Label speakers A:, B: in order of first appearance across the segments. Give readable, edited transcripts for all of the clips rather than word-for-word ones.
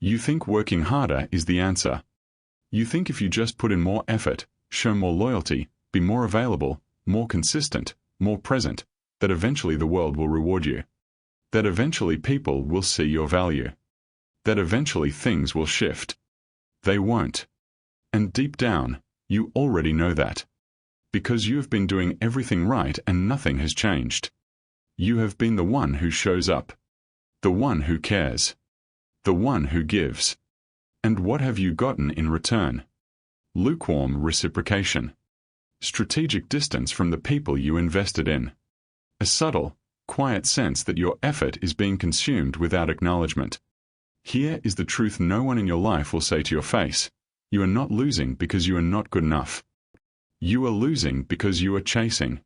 A: You think working harder is the answer. You think if you just put in more effort, show more loyalty, be more available, more consistent, more present, that eventually the world will reward you. That eventually people will see your value. That eventually things will shift. They won't. And deep down, you already know that. Because you have been doing everything right and nothing has changed. You have been the one who shows up. The one who cares. The one who gives. And what have you gotten in return? Lukewarm reciprocation. Strategic distance from the people you invested in. A subtle, quiet sense that your effort is being consumed without acknowledgement. Here is the truth no one in your life will say to your face. You are not losing because you are not good enough. You are losing because you are chasing.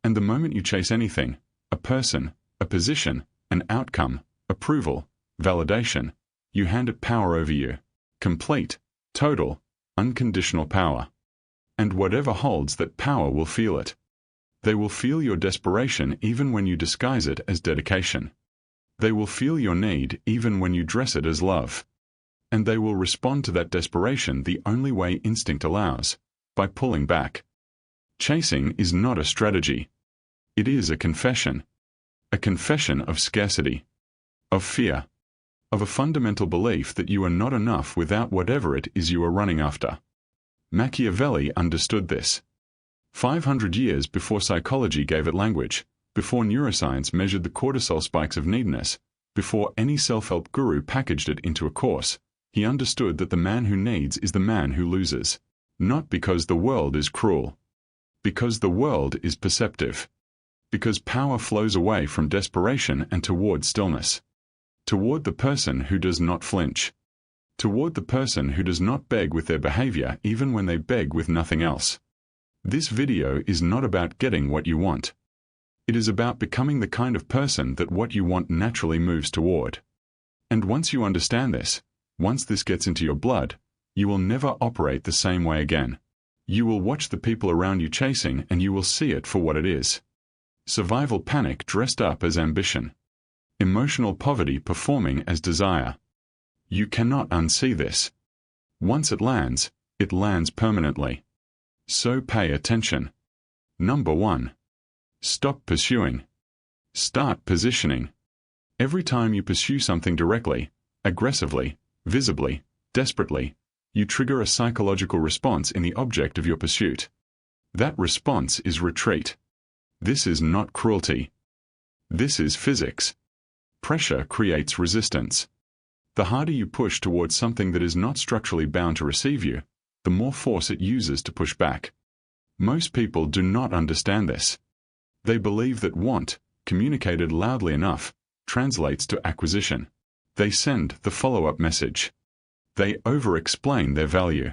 A: And the moment you chase anything, a person, a position, an outcome, approval, validation, you hand it power over you. Complete, total, unconditional power. And whatever holds that power will feel it. They will feel your desperation even when you disguise it as dedication. They will feel your need even when you dress it as love. And they will respond to that desperation the only way instinct allows, by pulling back. Chasing is not a strategy. It is a confession. A confession of scarcity. Of fear. Of a fundamental belief that you are not enough without whatever it is you are running after. Machiavelli understood this. 500 years before psychology gave it language, before neuroscience measured the cortisol spikes of neediness, before any self-help guru packaged it into a course, he understood that the man who needs is the man who loses. Not because the world is cruel. Because the world is perceptive. Because power flows away from desperation and toward stillness. Toward the person who does not flinch. Toward the person who does not beg with their behavior even when they beg with nothing else. This video is not about getting what you want. It is about becoming the kind of person that what you want naturally moves toward. And once you understand this, once this gets into your blood, you will never operate the same way again. You will watch the people around you chasing and you will see it for what it is. Survival panic dressed up as ambition. Emotional poverty performing as desire. You cannot unsee this. Once it lands permanently. So pay attention. Number 1. Stop pursuing. Start positioning. Every time you pursue something directly, aggressively, visibly, desperately, you trigger a psychological response in the object of your pursuit. That response is retreat. This is not cruelty. This is physics. Pressure creates resistance. The harder you push towards something that is not structurally bound to receive you, the more force it uses to push back. Most people do not understand this. They believe that want, communicated loudly enough, translates to acquisition. They send the follow-up message. They over-explain their value.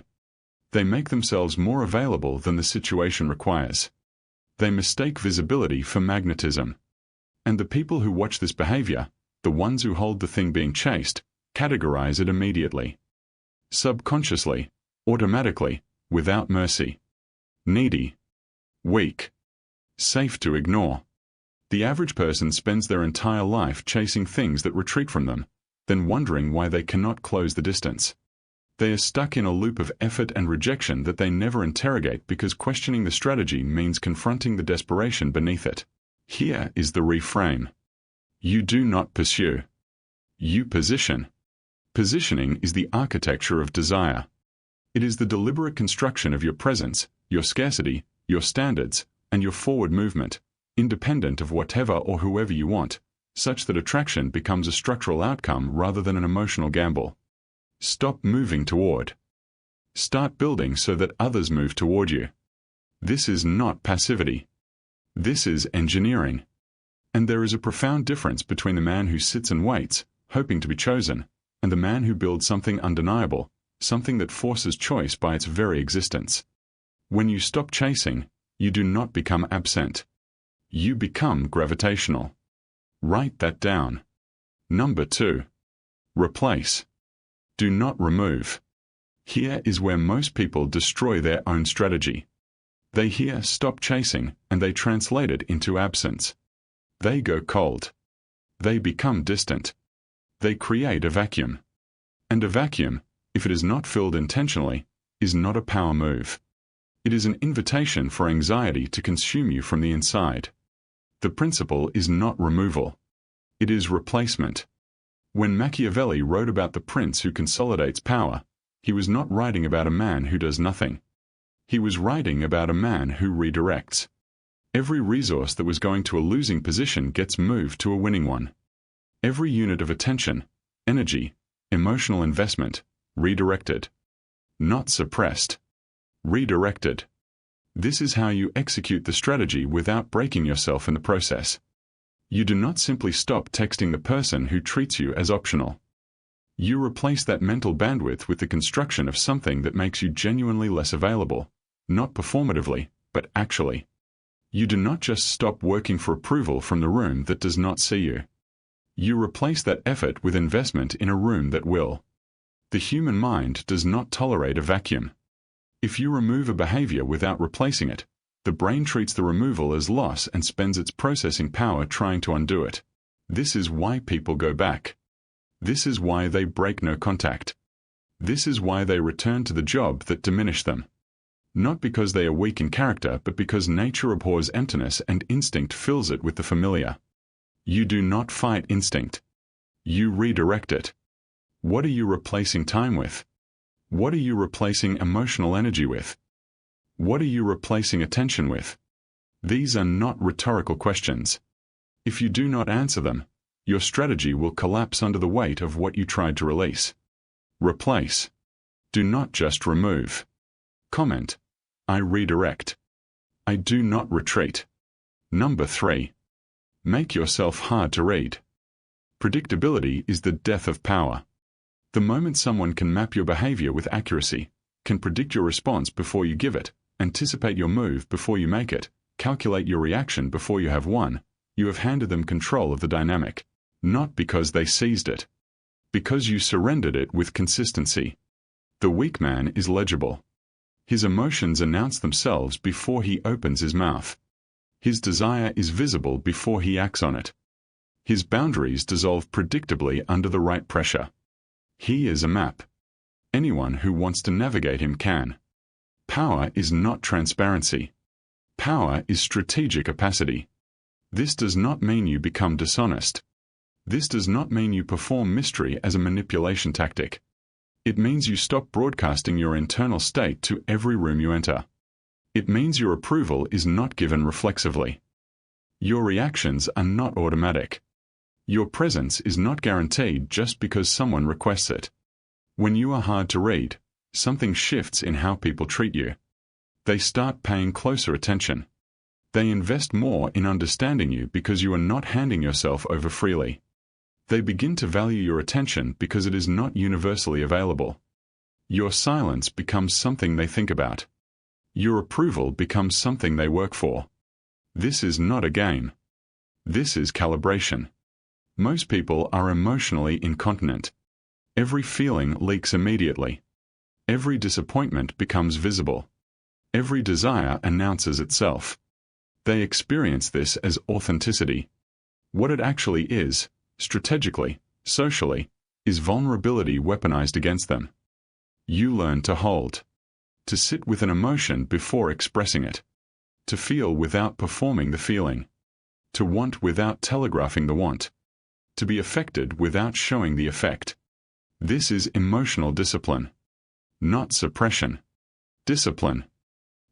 A: They make themselves more available than the situation requires. They mistake visibility for magnetism. And the people who watch this behavior, the ones who hold the thing being chased, categorize it immediately. Subconsciously, automatically, without mercy. Needy. Weak. Safe to ignore. The average person spends their entire life chasing things that retreat from them, then wondering why they cannot close the distance. They are stuck in a loop of effort and rejection that they never interrogate because questioning the strategy means confronting the desperation beneath it. Here is the reframe. You do not pursue. You position. Positioning is the architecture of desire. It is the deliberate construction of your presence, your scarcity, your standards, and your forward movement, independent of whatever or whoever you want, such that attraction becomes a structural outcome rather than an emotional gamble. Stop moving toward. Start building so that others move toward you. This is not passivity. This is engineering. And there is a profound difference between the man who sits and waits, hoping to be chosen, and the man who builds something undeniable, something that forces choice by its very existence. When you stop chasing, you do not become absent. You become gravitational. Write that down. Number 2. Replace. Do not remove. Here is where most people destroy their own strategy. They hear stop chasing and they translate it into absence. They go cold. They become distant. They create a vacuum. And a vacuum, if it is not filled intentionally, is not a power move. It is an invitation for anxiety to consume you from the inside. The principle is not removal. It is replacement. When Machiavelli wrote about the prince who consolidates power, he was not writing about a man who does nothing. He was writing about a man who redirects. Every resource that was going to a losing position gets moved to a winning one. Every unit of attention, energy, emotional investment, redirected. Not suppressed. Redirected. This is how you execute the strategy without breaking yourself in the process. You do not simply stop texting the person who treats you as optional. You replace that mental bandwidth with the construction of something that makes you genuinely less available, not performatively, but actually. You do not just stop working for approval from the room that does not see you. You replace that effort with investment in a room that will. The human mind does not tolerate a vacuum. If you remove a behavior without replacing it, the brain treats the removal as loss and spends its processing power trying to undo it. This is why people go back. This is why they break no contact. This is why they return to the job that diminished them. Not because they are weak in character, but because nature abhors emptiness and instinct fills it with the familiar. You do not fight instinct. You redirect it. What are you replacing time with? What are you replacing emotional energy with? What are you replacing attention with? These are not rhetorical questions. If you do not answer them, your strategy will collapse under the weight of what you tried to release. Replace. Do not just remove. Comment. I redirect. I do not retreat. Number 3. Make yourself hard to read. Predictability is the death of power. The moment someone can map your behavior with accuracy, can predict your response before you give it, anticipate your move before you make it, calculate your reaction before you have won, you have handed them control of the dynamic, not because they seized it, because you surrendered it with consistency. The weak man is legible. His emotions announce themselves before he opens his mouth. His desire is visible before he acts on it. His boundaries dissolve predictably under the right pressure. He is a map. Anyone who wants to navigate him can. Power is not transparency. Power is strategic opacity. This does not mean you become dishonest. This does not mean you perform mystery as a manipulation tactic. It means you stop broadcasting your internal state to every room you enter. It means your approval is not given reflexively. Your reactions are not automatic. Your presence is not guaranteed just because someone requests it. When you are hard to read, something shifts in how people treat you. They start paying closer attention. They invest more in understanding you because you are not handing yourself over freely. They begin to value your attention because it is not universally available. Your silence becomes something they think about. Your approval becomes something they work for. This is not a game. This is calibration. Most people are emotionally incontinent. Every feeling leaks immediately. Every disappointment becomes visible. Every desire announces itself. They experience this as authenticity. What it actually is, strategically, socially, is vulnerability weaponized against them. You learn to hold. To sit with an emotion before expressing it. To feel without performing the feeling. To want without telegraphing the want. To be affected without showing the effect. This is emotional discipline. Not suppression. Discipline.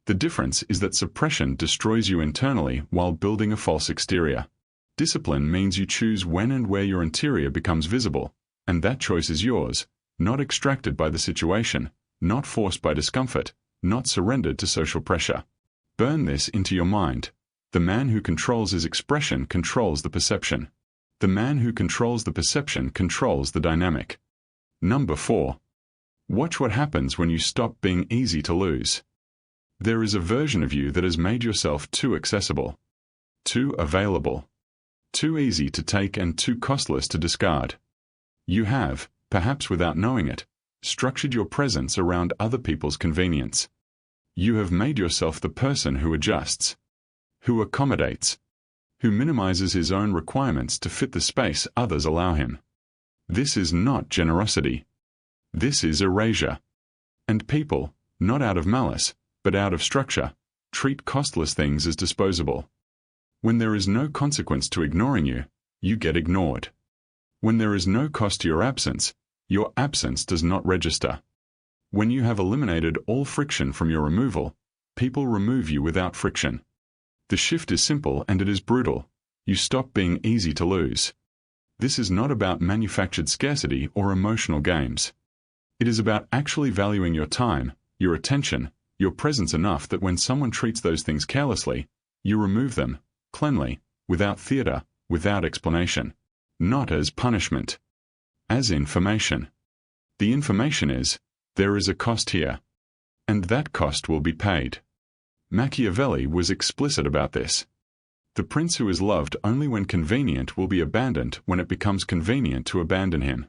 A: The difference is that suppression destroys you internally while building a false exterior. Discipline means you choose when and where your interior becomes visible, and that choice is yours, not extracted by the situation, not forced by discomfort, not surrendered to social pressure. Burn this into your mind. The man who controls his expression controls the perception. The man who controls the perception controls the dynamic. Number 4. Watch what happens when you stop being easy to lose. There is a version of you that has made yourself too accessible, too available, too easy to take and too costless to discard. You have, perhaps without knowing it, structured your presence around other people's convenience. You have made yourself the person who adjusts, who accommodates, who minimizes his own requirements to fit the space others allow him. This is not generosity. This is erasure. And people, not out of malice, but out of structure, treat costless things as disposable. When there is no consequence to ignoring you, you get ignored. When there is no cost to your absence does not register. When you have eliminated all friction from your removal, people remove you without friction. The shift is simple and it is brutal. You stop being easy to lose. This is not about manufactured scarcity or emotional games. It is about actually valuing your time, your attention, your presence enough that when someone treats those things carelessly, you remove them, cleanly, without theater, without explanation. Not as punishment. As information. The information is, there is a cost here. And that cost will be paid. Machiavelli was explicit about this. The prince who is loved only when convenient will be abandoned when it becomes convenient to abandon him.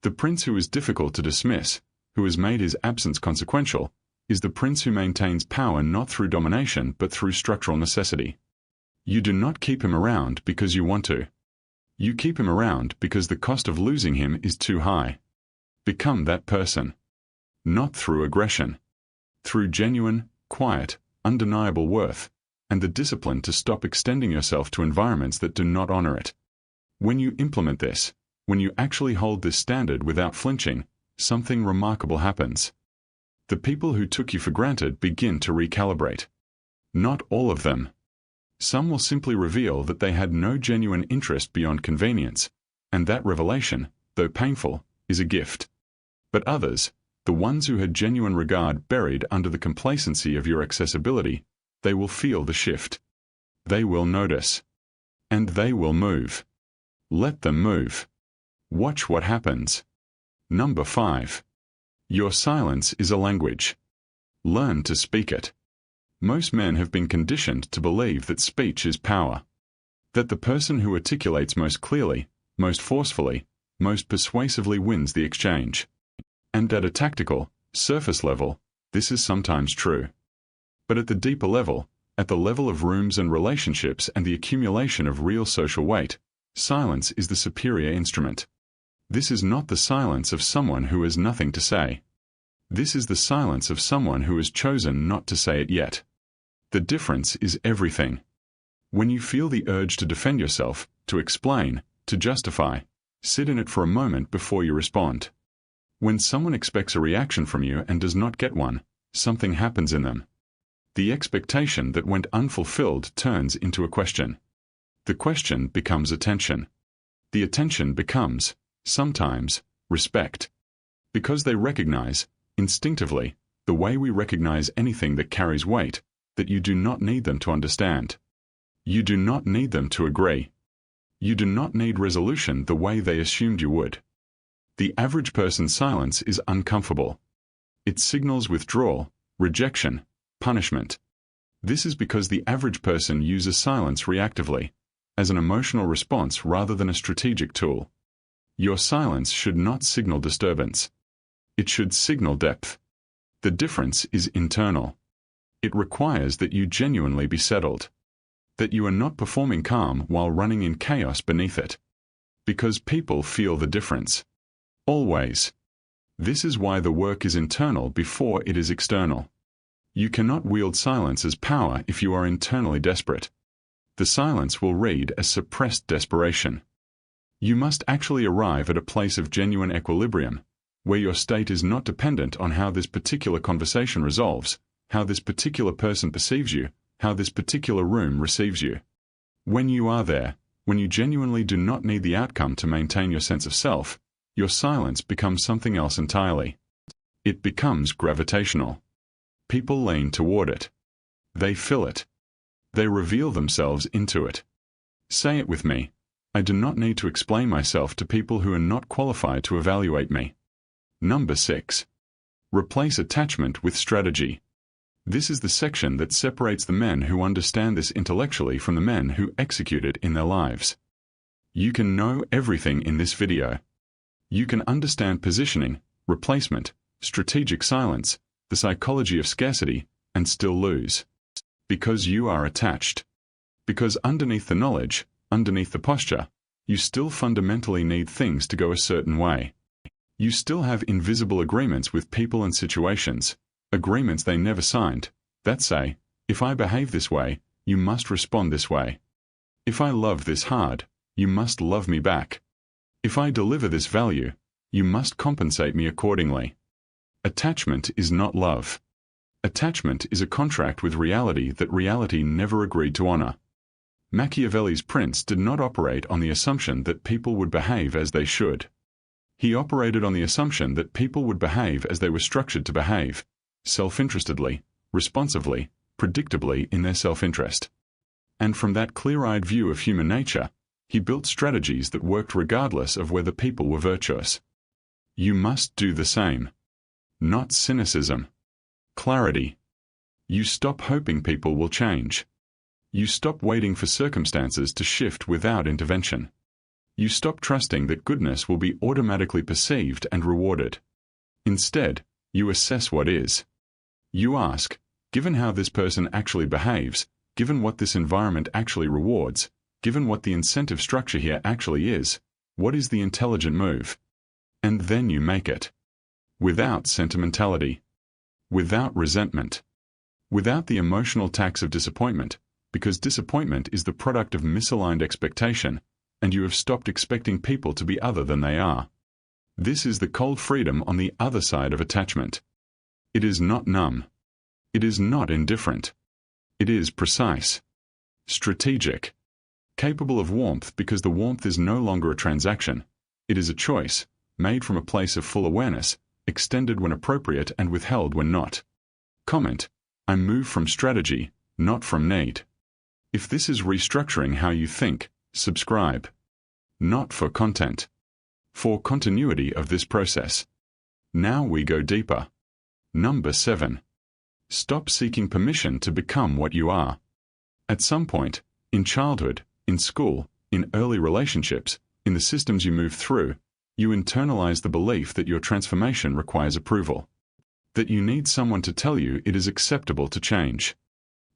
A: The prince who is difficult to dismiss, who has made his absence consequential, is the prince who maintains power not through domination but through structural necessity. You do not keep him around because you want to. You keep him around because the cost of losing him is too high. Become that person. Not through aggression. Through genuine, quiet, undeniable worth, and the discipline to stop extending yourself to environments that do not honor it. When you implement this, when you actually hold this standard without flinching, something remarkable happens. The people who took you for granted begin to recalibrate. Not all of them. Some will simply reveal that they had no genuine interest beyond convenience, and that revelation, though painful, is a gift. But others, the ones who had genuine regard buried under the complacency of your accessibility, they will feel the shift. They will notice. And they will move. Let them move. Watch what happens. Number 5. Your silence is a language. Learn to speak it. Most men have been conditioned to believe that speech is power. That the person who articulates most clearly, most forcefully, most persuasively wins the exchange. And at a tactical, surface level, this is sometimes true. But at the deeper level, at the level of rooms and relationships and the accumulation of real social weight, silence is the superior instrument. This is not the silence of someone who has nothing to say. This is the silence of someone who has chosen not to say it yet. The difference is everything. When you feel the urge to defend yourself, to explain, to justify, sit in it for a moment before you respond. When someone expects a reaction from you and does not get one, something happens in them. The expectation that went unfulfilled turns into a question. The question becomes attention. The attention becomes, sometimes, respect. Because they recognize, instinctively, the way we recognize anything that carries weight, that you do not need them to understand. You do not need them to agree. You do not need resolution the way they assumed you would. The average person's silence is uncomfortable. It signals withdrawal, rejection, punishment. This is because the average person uses silence reactively, as an emotional response rather than a strategic tool. Your silence should not signal disturbance. It should signal depth. The difference is internal. It requires that you genuinely be settled. That you are not performing calm while running in chaos beneath it. Because people feel the difference. Always. This is why the work is internal before it is external. You cannot wield silence as power if you are internally desperate. The silence will read as suppressed desperation. You must actually arrive at a place of genuine equilibrium, where your state is not dependent on how this particular conversation resolves, how this particular person perceives you, how this particular room receives you. When you are there, when you genuinely do not need the outcome to maintain your sense of self, your silence becomes something else entirely. It becomes gravitational. People lean toward it. They fill it. They reveal themselves into it. Say it with me. I do not need to explain myself to people who are not qualified to evaluate me. Number 6. Replace attachment with strategy. This is the section that separates the men who understand this intellectually from the men who execute it in their lives. You can know everything in this video. You can understand positioning, replacement, strategic silence, the psychology of scarcity, and still lose. Because you are attached. Because underneath the knowledge, underneath the posture, you still fundamentally need things to go a certain way. You still have invisible agreements with people and situations, agreements they never signed, that say, if I behave this way, you must respond this way. If I love this hard, you must love me back. If I deliver this value, you must compensate me accordingly. Attachment is not love. Attachment is a contract with reality that reality never agreed to honor. Machiavelli's prince did not operate on the assumption that people would behave as they should. He operated on the assumption that people would behave as they were structured to behave, self-interestedly, responsively, predictably in their self-interest. And from that clear-eyed view of human nature, he built strategies that worked regardless of whether people were virtuous. You must do the same. Not cynicism. Clarity. You stop hoping people will change. You stop waiting for circumstances to shift without intervention. You stop trusting that goodness will be automatically perceived and rewarded. Instead, you assess what is. You ask, given how this person actually behaves, given what this environment actually rewards, given what the incentive structure here actually is, what is the intelligent move? And then you make it. Without sentimentality. Without resentment. Without the emotional tax of disappointment, because disappointment is the product of misaligned expectation, and you have stopped expecting people to be other than they are. This is the cold freedom on the other side of attachment. It is not numb. It is not indifferent. It is precise. Strategic. Capable of warmth because the warmth is no longer a transaction. It is a choice, made from a place of full awareness, extended when appropriate and withheld when not. Comment: I move from strategy, not from need. If this is restructuring how you think, subscribe. Not for content. For continuity of this process. Now we go deeper. Number 7. Stop seeking permission to become what you are. At some point, in childhood, in school, in early relationships, in the systems you move through, you internalize the belief that your transformation requires approval. That you need someone to tell you it is acceptable to change.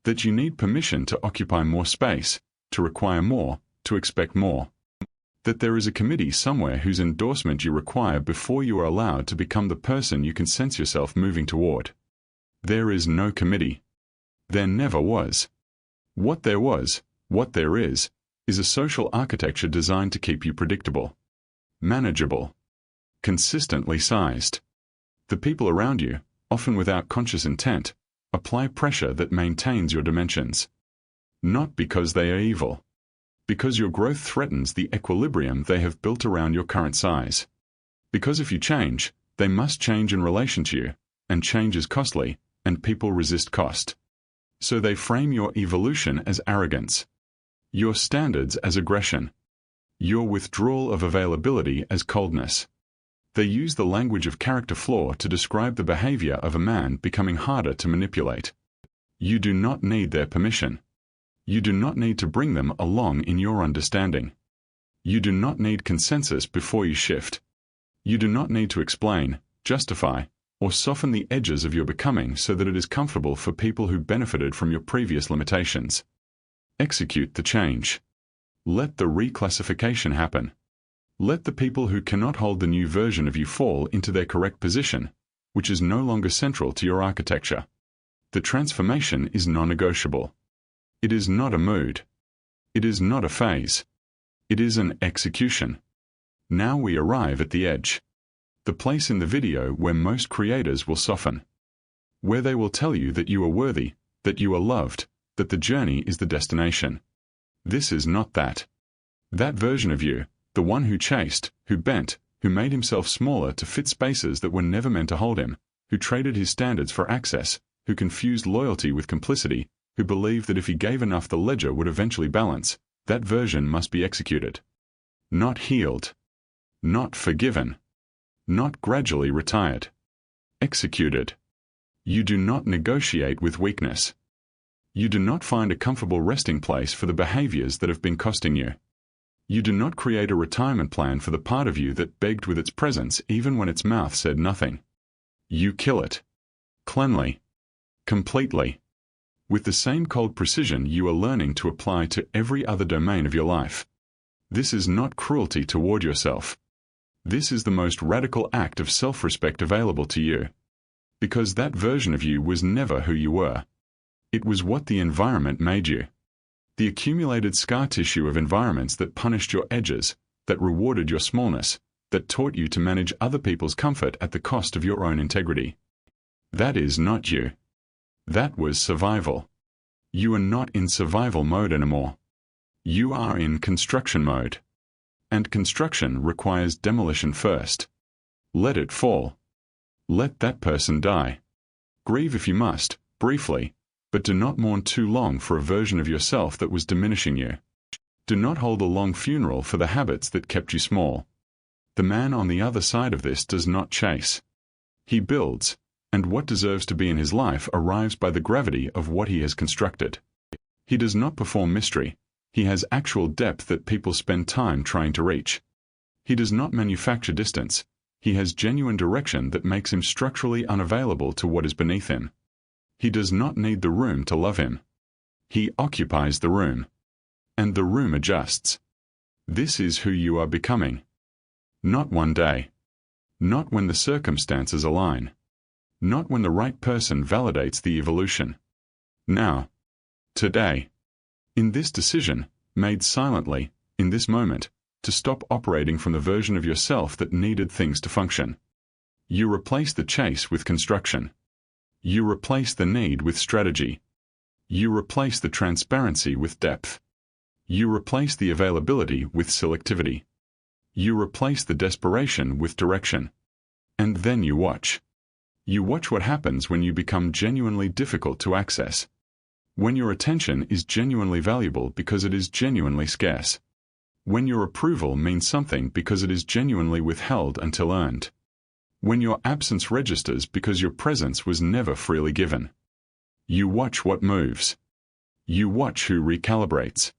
A: That you need permission to occupy more space, to require more, to expect more. That there is a committee somewhere whose endorsement you require before you are allowed to become the person you can sense yourself moving toward. There is no committee. There never was. What there was, what there is a social architecture designed to keep you predictable, manageable, consistently sized. The people around you, often without conscious intent, apply pressure that maintains your dimensions. Not because they are evil. Because your growth threatens the equilibrium they have built around your current size. Because if you change, they must change in relation to you, and change is costly, and people resist cost. So they frame your evolution as arrogance. Your standards as aggression. Your withdrawal of availability as coldness. They use the language of character flaw to describe the behavior of a man becoming harder to manipulate. You do not need their permission. You do not need to bring them along in your understanding. You do not need consensus before you shift. You do not need to explain, justify, or soften the edges of your becoming so that it is comfortable for people who benefited from your previous limitations. Execute the change. Let the reclassification happen. Let the people who cannot hold the new version of you fall into their correct position, which is no longer central to your architecture. The transformation is non-negotiable. It is not a mood. It is not a phase. It is an execution. Now we arrive at the edge. The place in the video where most creators will soften. Where they will tell you that you are worthy, that you are loved, that the journey is the destination. This is not that. That version of you, the one who chased, who bent, who made himself smaller to fit spaces that were never meant to hold him, who traded his standards for access, who confused loyalty with complicity, who believed that if he gave enough the ledger would eventually balance, that version must be executed. Not healed. Not forgiven. Not gradually retired. Executed. You do not negotiate with weakness. You do not find a comfortable resting place for the behaviors that have been costing you. You do not create a retirement plan for the part of you that begged with its presence even when its mouth said nothing. You kill it. Cleanly. Completely. With the same cold precision you are learning to apply to every other domain of your life. This is not cruelty toward yourself. This is the most radical act of self-respect available to you. Because that version of you was never who you were. It was what the environment made you. The accumulated scar tissue of environments that punished your edges, that rewarded your smallness, that taught you to manage other people's comfort at the cost of your own integrity. That is not you. That was survival. You are not in survival mode anymore. You are in construction mode. And construction requires demolition first. Let it fall. Let that person die. Grieve if you must, briefly, but do not mourn too long for a version of yourself that was diminishing you. Do not hold a long funeral for the habits that kept you small. The man on the other side of this does not chase. He builds, and what deserves to be in his life arrives by the gravity of what he has constructed. He does not perform mystery. He has actual depth that people spend time trying to reach. He does not manufacture distance. He has genuine direction that makes him structurally unavailable to what is beneath him. He does not need the room to love him. He occupies the room. And the room adjusts. This is who you are becoming. Not one day. Not when the circumstances align. Not when the right person validates the evolution. Now. Today. In this decision, made silently, in this moment, to stop operating from the version of yourself that needed things to function. You replace the chase with construction. You replace the need with strategy. You replace the transparency with depth. You replace the availability with selectivity. You replace the desperation with direction. And then you watch. You watch what happens when you become genuinely difficult to access. When your attention is genuinely valuable because it is genuinely scarce. When your approval means something because it is genuinely withheld until earned. When your absence registers because your presence was never freely given. You watch what moves. You watch who recalibrates.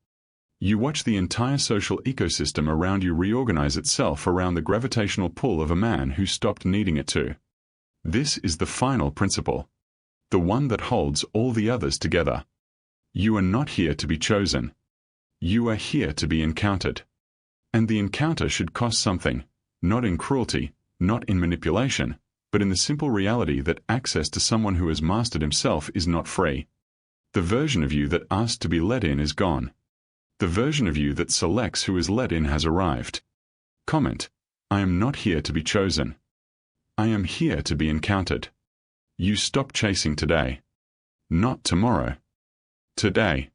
A: You watch the entire social ecosystem around you reorganize itself around the gravitational pull of a man who stopped needing it to. This is the final principle. The one that holds all the others together. You are not here to be chosen. You are here to be encountered. And the encounter should cost something, not in cruelty, not in manipulation, but in the simple reality that access to someone who has mastered himself is not free. The version of you that asked to be let in is gone. The version of you that selects who is let in has arrived. Comment: I am not here to be chosen. I am here to be encountered. You stop chasing today. Not tomorrow. Today.